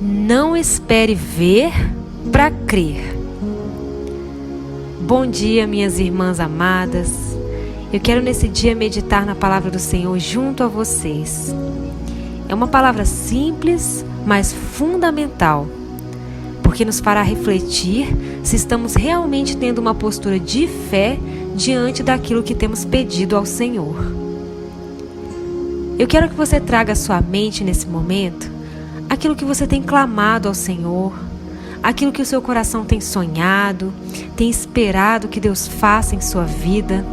Não espere ver para crer. Bom dia, minhas irmãs amadas. Eu quero nesse dia meditar na palavra do Senhor junto a vocês. É uma palavra simples, mas fundamental, porque nos fará refletir se estamos realmente tendo uma postura de fé diante daquilo que temos pedido ao Senhor. Eu quero que você traga à sua mente nesse momento aquilo que você tem clamado ao Senhor, aquilo que o seu coração tem sonhado, tem esperado que Deus faça em sua vida,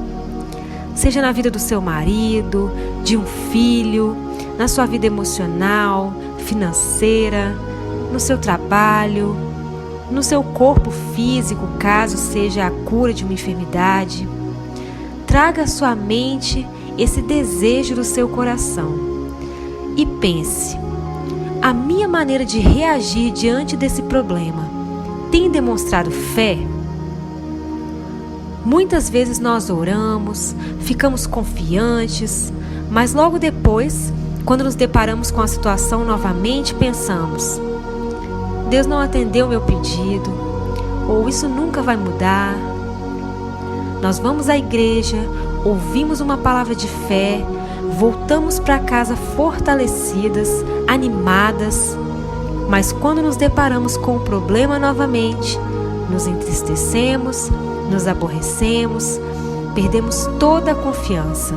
seja na vida do seu marido, de um filho, na sua vida emocional, financeira, no seu trabalho, no seu corpo físico, caso seja a cura de uma enfermidade. Traga à sua mente esse desejo do seu coração e pense: a minha maneira de reagir diante desse problema tem demonstrado fé? Muitas vezes nós oramos, ficamos confiantes, mas logo depois, quando nos deparamos com a situação novamente, pensamos: Deus não atendeu meu pedido, ou isso nunca vai mudar. Nós vamos à igreja, ouvimos uma palavra de fé, voltamos para casa fortalecidas, animadas, mas quando nos deparamos com o problema novamente, nos entristecemos, nos aborrecemos, perdemos toda a confiança.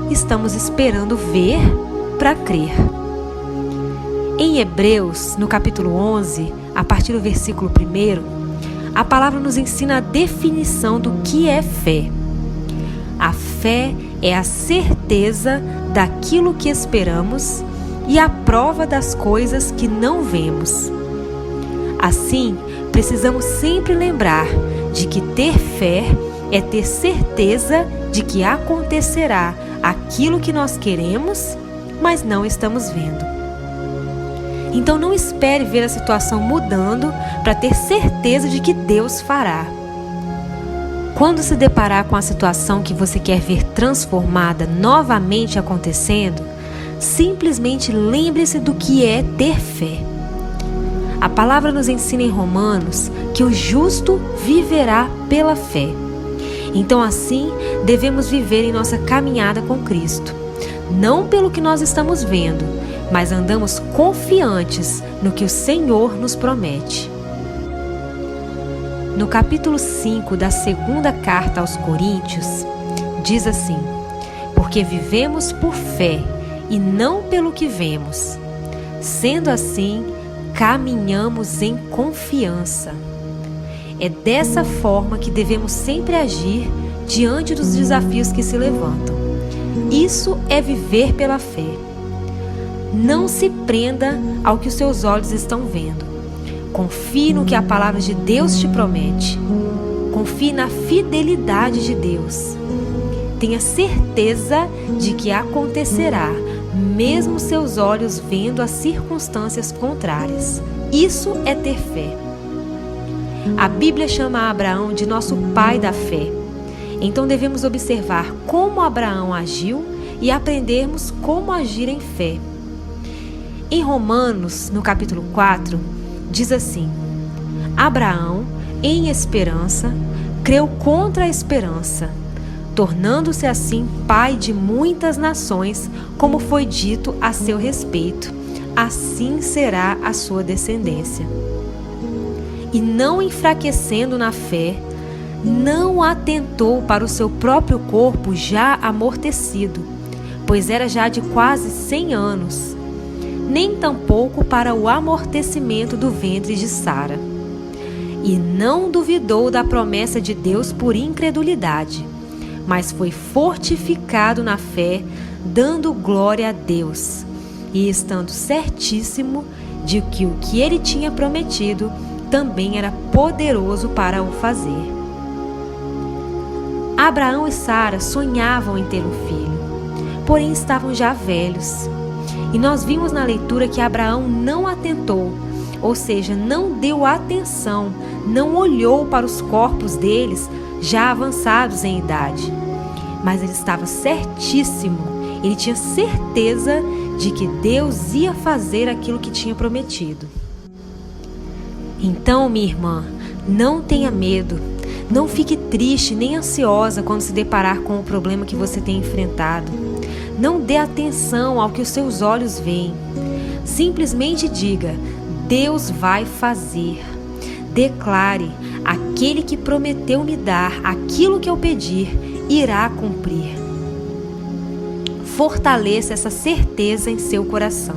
Estamos esperando ver para crer. Em Hebreus, no capítulo 11, a partir do versículo 1, a palavra nos ensina a definição do que é fé. A fé é a certeza daquilo que esperamos e a prova das coisas que não vemos. Assim, precisamos sempre lembrar de que ter fé é ter certeza de que acontecerá aquilo que nós queremos, mas não estamos vendo. Então não espere ver a situação mudando para ter certeza de que Deus fará. Quando se deparar com a situação que você quer ver transformada novamente acontecendo, simplesmente lembre-se do que é ter fé. A palavra nos ensina em Romanos que o justo viverá pela fé. Então assim, devemos viver em nossa caminhada com Cristo, não pelo que nós estamos vendo, mas andamos confiantes no que o Senhor nos promete. No capítulo 5 da segunda carta aos Coríntios, diz assim: porque vivemos por fé e não pelo que vemos. Sendo assim, caminhamos em confiança. É dessa forma que devemos sempre agir diante dos desafios que se levantam. Isso é viver pela fé. Não se prenda ao que os seus olhos estão vendo. Confie no que a palavra de Deus te promete. Confie na fidelidade de Deus. Tenha certeza de que acontecerá, mesmo seus olhos vendo as circunstâncias contrárias. Isso é ter fé. A Bíblia chama Abraão de nosso pai da fé. Então devemos observar como Abraão agiu e aprendermos como agir em fé. Em Romanos, no capítulo 4, diz assim: Abraão, em esperança, creu contra a esperança, tornando-se assim pai de muitas nações, como foi dito a seu respeito. Assim será a sua descendência. E não enfraquecendo na fé, não atentou para o seu próprio corpo já amortecido, pois era já de quase 100 anos, nem tampouco para o amortecimento do ventre de Sara. E não duvidou da promessa de Deus por incredulidade, mas foi fortificado na fé, dando glória a Deus, e estando certíssimo de que o que ele tinha prometido também era poderoso para o fazer. Abraão e Sara sonhavam em ter um filho, porém estavam já velhos. E nós vimos na leitura que Abraão não atentou, ou seja, não deu atenção, não olhou para os corpos deles já avançados em idade. Mas ele estava certíssimo, ele tinha certeza de que Deus ia fazer aquilo que tinha prometido. Então, minha irmã, não tenha medo, não fique triste nem ansiosa quando se deparar com o problema que você tem enfrentado. Não dê atenção ao que os seus olhos veem. Simplesmente diga: Deus vai fazer. Declare: aquele que prometeu me dar aquilo que eu pedir, irá cumprir. Fortaleça essa certeza em seu coração.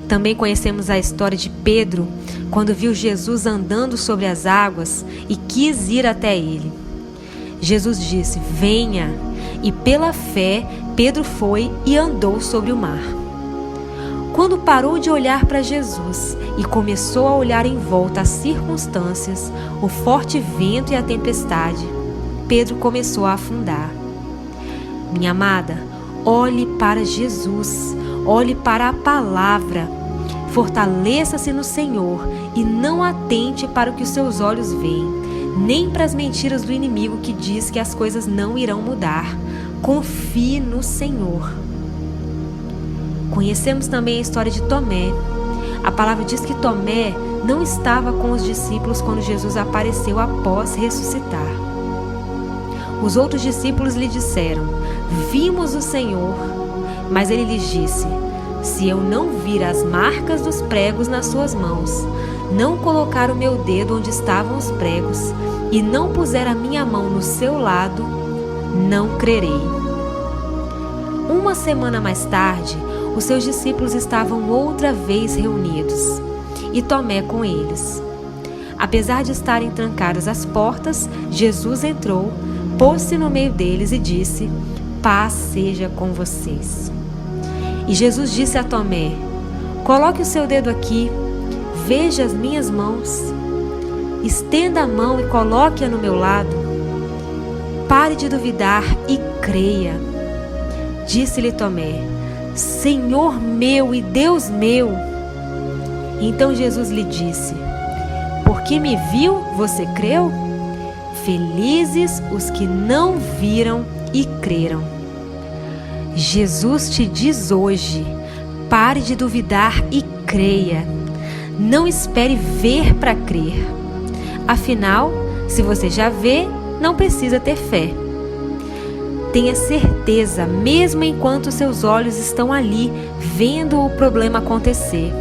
Também conhecemos a história de Pedro, quando viu Jesus andando sobre as águas e quis ir até ele. Jesus disse: venha, e pela fé Pedro foi e andou sobre o mar. Quando parou de olhar para Jesus e começou a olhar em volta as circunstâncias, o forte vento e a tempestade, Pedro começou a afundar. Minha amada, olhe para Jesus, olhe para a palavra. Fortaleça-se no Senhor e não atente para o que os seus olhos veem, nem para as mentiras do inimigo que diz que as coisas não irão mudar. Confie no Senhor. Conhecemos também a história de Tomé. A palavra diz que Tomé não estava com os discípulos quando Jesus apareceu após ressuscitar. Os outros discípulos lhe disseram: vimos o Senhor. Mas ele lhes disse: se eu não vir as marcas dos pregos nas suas mãos, não colocar o meu dedo onde estavam os pregos e não puser a minha mão no seu lado, não crerei. Uma semana mais tarde, os seus discípulos estavam outra vez reunidos, e Tomé com eles. Apesar de estarem trancadas as portas, Jesus entrou, pôs-se no meio deles e disse: paz seja com vocês. E Jesus disse a Tomé: coloque o seu dedo aqui, veja as minhas mãos, estenda a mão e coloque-a no meu lado. Pare de duvidar e creia. Disse-lhe Tomé: Senhor meu e Deus meu. Então Jesus lhe disse: porque me viu, você creu? Felizes os que não viram e creram. Jesus te diz hoje: pare de duvidar e creia. Não espere ver para crer. Afinal, se você já vê, não precisa ter fé. Tenha certeza, mesmo enquanto seus olhos estão ali, vendo o problema acontecer.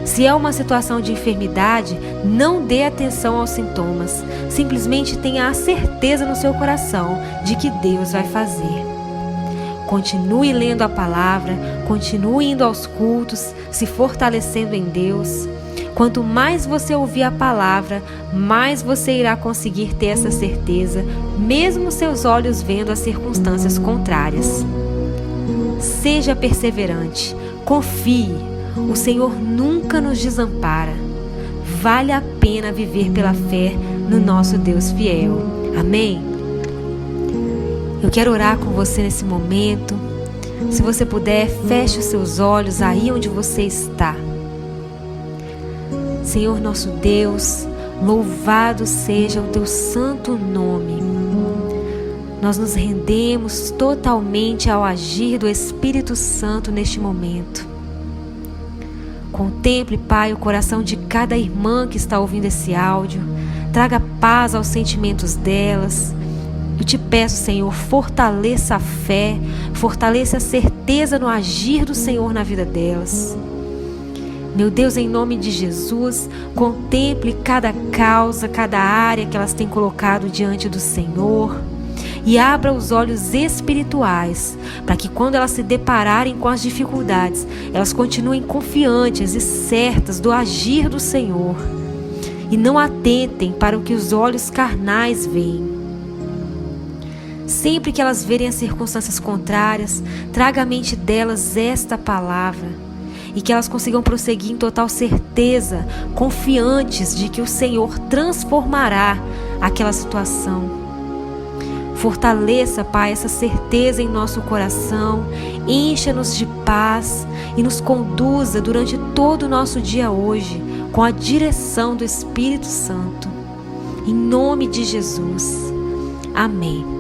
Se é uma situação de enfermidade, não dê atenção aos sintomas. Simplesmente tenha a certeza no seu coração de que Deus vai fazer. Continue lendo a palavra, continue indo aos cultos, se fortalecendo em Deus. Quanto mais você ouvir a palavra, mais você irá conseguir ter essa certeza, mesmo seus olhos vendo as circunstâncias contrárias. Seja perseverante, confie, o Senhor nunca nos desampara. Vale a pena viver pela fé no nosso Deus fiel. Amém? Eu quero orar com você nesse momento. Se você puder, feche os seus olhos aí onde você está. Senhor nosso Deus, louvado seja o teu santo nome. Nós nos rendemos totalmente ao agir do Espírito Santo neste momento. Contemple, Pai, o coração de cada irmã que está ouvindo esse áudio. Traga paz aos sentimentos delas. Eu te peço, Senhor, fortaleça a fé, fortaleça a certeza no agir do Senhor na vida delas. Meu Deus, em nome de Jesus, contemple cada causa, cada área que elas têm colocado diante do Senhor e abra os olhos espirituais para que quando elas se depararem com as dificuldades, elas continuem confiantes e certas do agir do Senhor e não atentem para o que os olhos carnais veem. Sempre que elas verem as circunstâncias contrárias, traga à mente delas esta palavra e que elas consigam prosseguir em total certeza, confiantes de que o Senhor transformará aquela situação. Fortaleça, Pai, essa certeza em nosso coração, encha-nos de paz e nos conduza durante todo o nosso dia hoje com a direção do Espírito Santo. Em nome de Jesus. Amém.